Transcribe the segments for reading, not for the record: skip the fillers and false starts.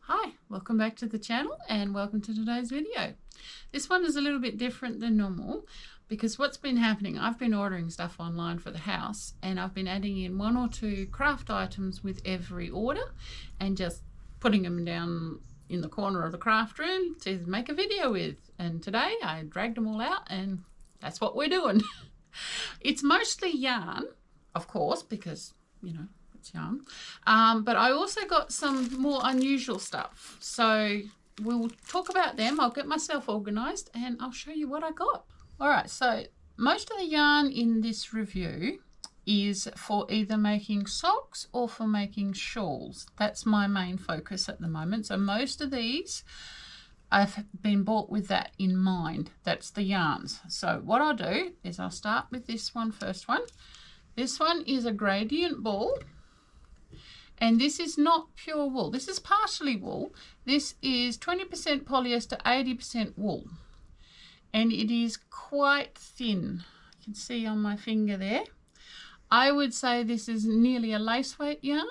Hi, welcome back to the channel and welcome to today's video. This one is a little bit different than normal because what's been happening, I've been ordering stuff online for the house and I've been adding in 1 or 2 craft items with every order and just putting them down in the corner of the craft room to make a video with. And today I dragged them all out and that's what we're doing. It's mostly yarn, of course, because, you know, it's yarn. But I also got some more unusual stuff. So we'll talk about them. I'll get myself organised and I'll show you what I got. All right, so most of the yarn in this review is for either making socks or for making shawls. That's my main focus at the moment. So most of these I've been bought with that in mind. That's the yarns. So what I'll do is I'll start with this one, first one. This one is a gradient ball. And this is not pure wool. This is partially wool. This is 20% polyester, 80% wool. And it is quite thin. You can see on my finger there. I would say this is nearly a lace weight yarn,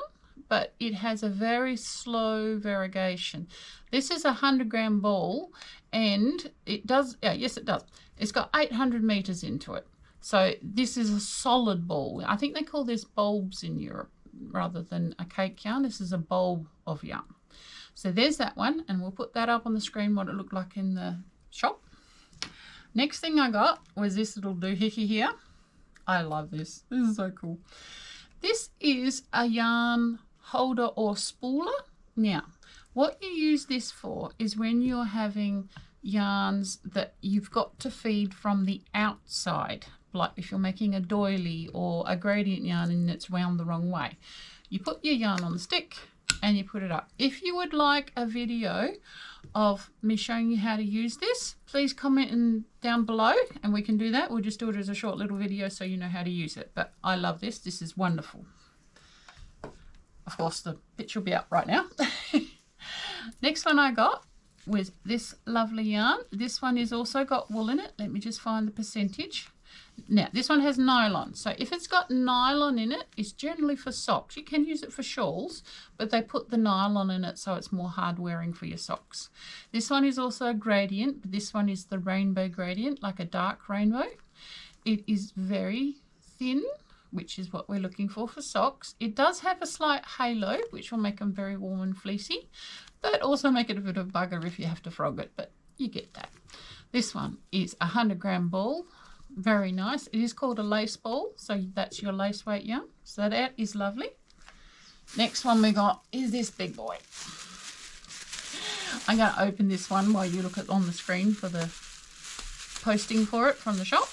but it has a very slow variegation. This is a 100-gram ball, and it does, yes it does. It's got 800 meters into it. So this is a solid ball. I think they call this bulbs in Europe rather than a cake yarn. This is a bulb of yarn. So there's that one, and we'll put that up on the screen what it looked like in the shop. Next thing I got was this little doohickey here. I love this. This is so cool. This is a yarn holder or spooler. Now, what you use this for is when you're having yarns that you've got to feed from the outside, like if you're making a doily or a gradient yarn and it's wound the wrong way. You put your yarn on the stick and you put it up. If you would like a video of me showing you how to use this, please comment down below and we can do that. We'll just do it as a short little video so you know how to use it. But I love this. This is wonderful. Of course, the picture will be up right now. Next one I got was this lovely yarn. This one is also got wool in it. Let me just find the percentage. Now, this one has nylon. So if it's got nylon in it, it's generally for socks. You can use it for shawls, but they put the nylon in it so it's more hard wearing for your socks. This one is also a gradient, but this one is the rainbow gradient, like a dark rainbow. It is very thin, which is what we're looking for socks. It does have a slight halo, which will make them very warm and fleecy, but also make it a bit of a bugger if you have to frog it, but you get that. This one is a 100-gram ball. Very nice. It is called a lace ball, so that's your lace weight yarn. So that is lovely. Next one we got is this big boy. I'm going to open this one while you look at on the screen for the posting for it from the shop.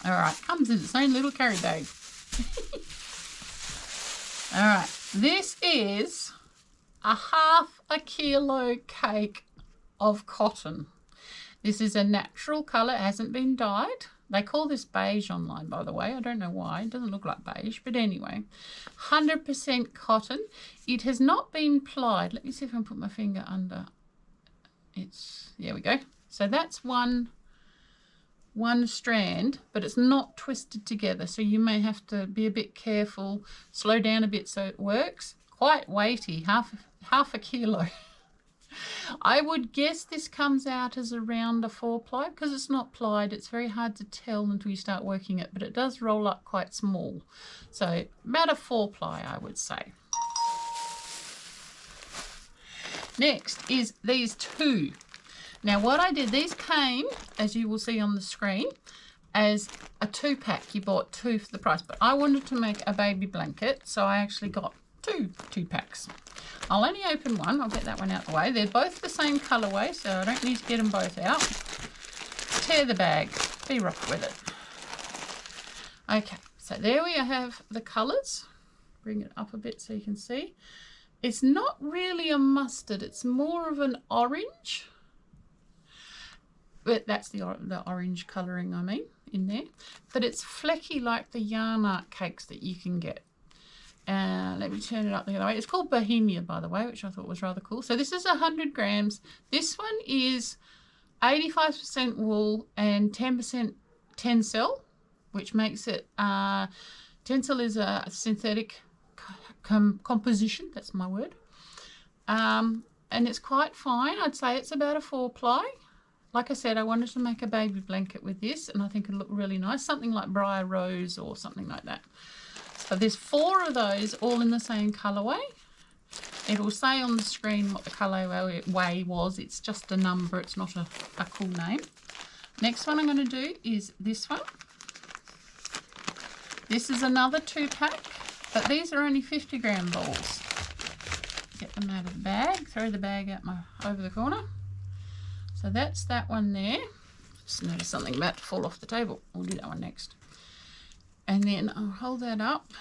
All right, comes in its own little carry bag. All right, this is a 1/2 kilo cake of cotton. This is a natural colour, it hasn't been dyed. They call this beige online, by the way. I don't know why, it doesn't look like beige, but anyway. 100% cotton. It has not been plied. Let me see if I can put my finger under. There we go. So that's one strand, but it's not twisted together. So you may have to be a bit careful, slow down a bit so it works. Quite weighty, half a kilo. I would guess this comes out as around a 4-ply because it's not plied. It's very hard to tell until you start working it, but it does roll up quite small. So about a 4-ply, I would say. Next is these 2. Now what I did, these came, as you will see on the screen, as a 2-pack. You bought 2 for the price, but I wanted to make a baby blanket, so I actually got 2 packs. I'll only open one. I'll get that one out the way. They're both the same colourway, so I don't need to get them both out. Tear the bag. Be rough with it. Okay, so there we have the colours. Bring it up a bit so you can see. It's not really a mustard. It's more of an orange. But that's the orange colouring I mean in there. But it's flecky like the yarn art cakes that you can get. Let me turn it up the other way. It's called Bohemia, by the way, which I thought was rather cool. So this is 100 grams. This one is 85% wool and 10% tencel, which makes it, tencel is a synthetic composition, that's my word. and it's quite fine. I'd say it's about a 4-ply. Like I said, I wanted to make a baby blanket with this, and I think it'll look really nice, something like Briar Rose or something like that. So there's 4 of those, all in the same colourway. It'll say on the screen what the colourway was. It's just a number, it's not a cool name. Next one I'm going to do is this one. This is another 2-pack, but these are only 50-gram balls. Get them out of the bag, throw the bag out over the corner. So that's that one there. Just noticed something about to fall off the table. We'll do that one next. And then I'll hold that up,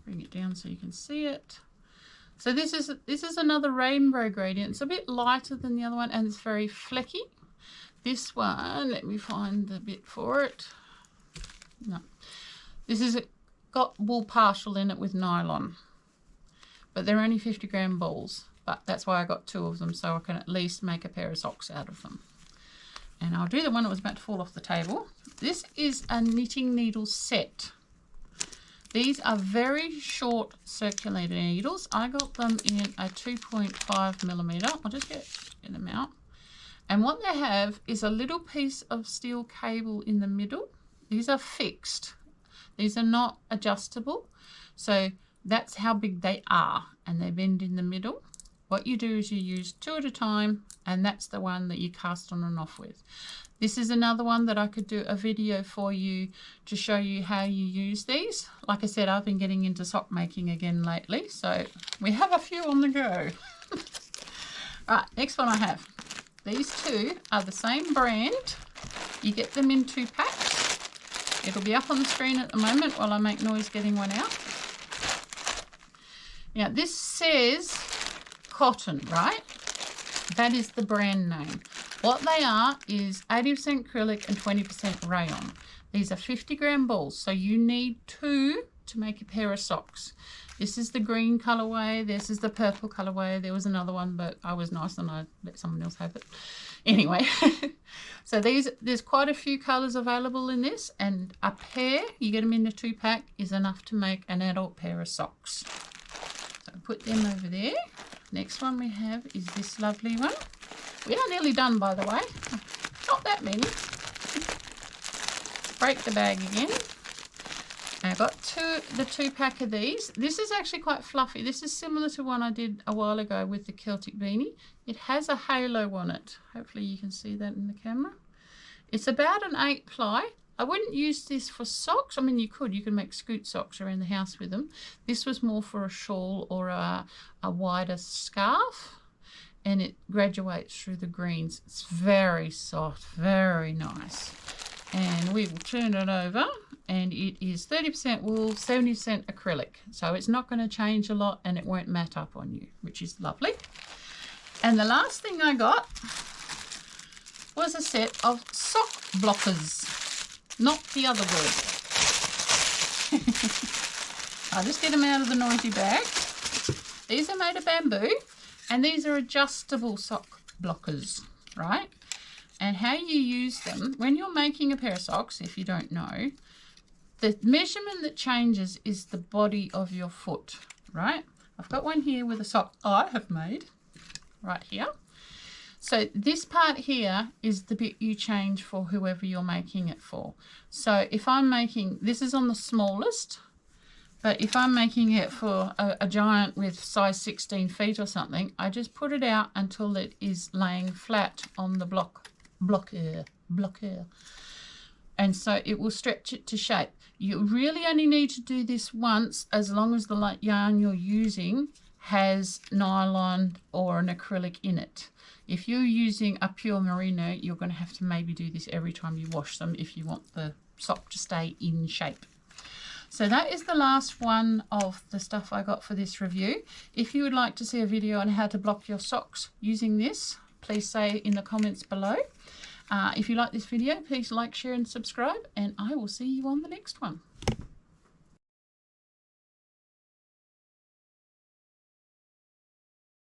bring it down so you can see it. So this is another rainbow gradient. It's a bit lighter than the other one, and it's very flecky. This one, let me find the bit for it. No. This has got wool partial in it with nylon. But they're only 50-gram balls. But that's why I got 2 of them, so I can at least make a pair of socks out of them. And I'll do the one that was about to fall off the table. This is a knitting needle set. These are very short circulator needles. I got them in a 2.5mm. I'll just get them out. And what they have is a little piece of steel cable in the middle. These are fixed. These are not adjustable. So that's how big they are, and they bend in the middle. What you do is you use 2 at a time, and that's the one that you cast on and off with. This is another one that I could do a video for you to show you how you use these. Like I said, I've been getting into sock making again lately, so we have a few on the go. Right, next one I have. These 2 are the same brand. You get them in 2 packs. It'll be up on the screen at the moment while I make noise getting one out. Now, this says cotton, right? That is the brand name. What they are is 80% acrylic and 20% rayon. These are 50-gram balls, so you need 2 to make a pair of socks. This is the green colourway, this is the purple colourway. There was another one, but I was nice and I let someone else have it. Anyway, so there's quite a few colours available in this, and a pair, you get them in a 2-pack, is enough to make an adult pair of socks. So put them over there. Next one we have is this lovely one. We are nearly done, by the way. Not that many. Break the bag again. I've got the 2-pack of these. This is actually quite fluffy. This is similar to one I did a while ago with the Celtic beanie. It has a halo on it. Hopefully you can see that in the camera. It's about an 8-ply. I wouldn't use this for socks. I mean, you can make scoot socks around the house with them. This was more for a shawl or a wider scarf, and it graduates through the greens. It's very soft, very nice. And we will turn it over, and it is 30% wool, 70% acrylic. So it's not going to change a lot, and it won't mat up on you, which is lovely. And the last thing I got was a set of sock blockers. Not the other word. I'll just get them out of the noisy bag. These are made of bamboo, and these are adjustable sock blockers, right? And how you use them, when you're making a pair of socks, if you don't know, the measurement that changes is the body of your foot, right? I've got one here with a sock I have made, right here. So this part here is the bit you change for whoever you're making it for. So if I'm making, this is on the smallest, but if I'm making it for a giant with size 16 feet or something, I just put it out until it is laying flat on the blocker. And so it will stretch it to shape. You really only need to do this once, as long as the yarn you're using has nylon or an acrylic in it. If you're using a pure merino, you're going to have to maybe do this every time you wash them if you want the sock to stay in shape. So that is the last one of the stuff I got for this review. If you would like to see a video on how to block your socks using this, please say in the comments below. If you like this video, please like, share and subscribe, and I will see you on the next one.